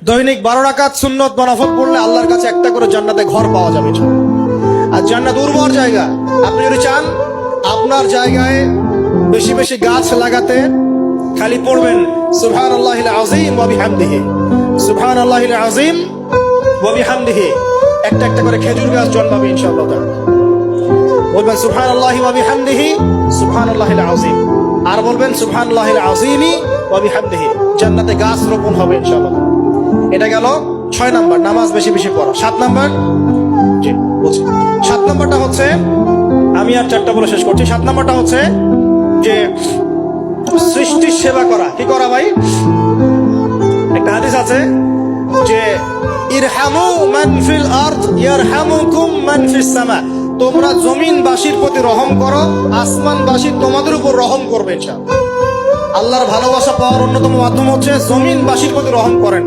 দৈনিক 12 রাকাত সুন্নত বা নফল পড়লে আল্লাহর কাছে একটা করে জান্নাতে ঘর পাওয়া যাবে। আর জান্নাত উর্বর জায়গা। আপনি যদি চান আপনার জায়গায় বেশি বেশি গাছ লাগাতে, খালি পড়বেন সুবহানাল্লাহিল আযীম ওয়া বিহামদিহি, সুবহানাল্লাহিল আযীম ওয়া বিহামদিহি। একটা একটা করে খেজুর গাছ জন্মাবে ইনশাআল্লাহ তাআলা। বলবেন সুবহানাল্লাহি ওয়া বিহামদিহি, সুবহানাল্লাহিল আযীম। আর বলবেন সুবহানাল্লাহিল আযীমি ওয়া বিহামদিহি। জান্নাতে গাছ রোপণ হবে ইনশাআল্লাহ। এটা গেল 6 নাম্বার, নামাজ বেশি বেশি পড়া। 7 নাম্বার, জি বলছি, 7 নাম্বারটা হচ্ছে, আমি আর 4টা বলে শেষ করছি। 7 নাম্বারটা হচ্ছে যে সৃষ্টির সেবা করা। কি করা ভাই? একটা হাদিস আছে যে ইরহামু মান ফিল আরদ ইয়ারহামুকুম মান ফিস সামা। তোমরা জমিনবাসীর প্রতি রহম করো, আসমানবাসী তোমাদের উপর রহম করবে ইনশাআল্লাহ। আল্লাহর ভালোবাসা পাওয়ার অন্যতম মাধ্যম হচ্ছে জমিনবাসীর প্রতি রহম করেন।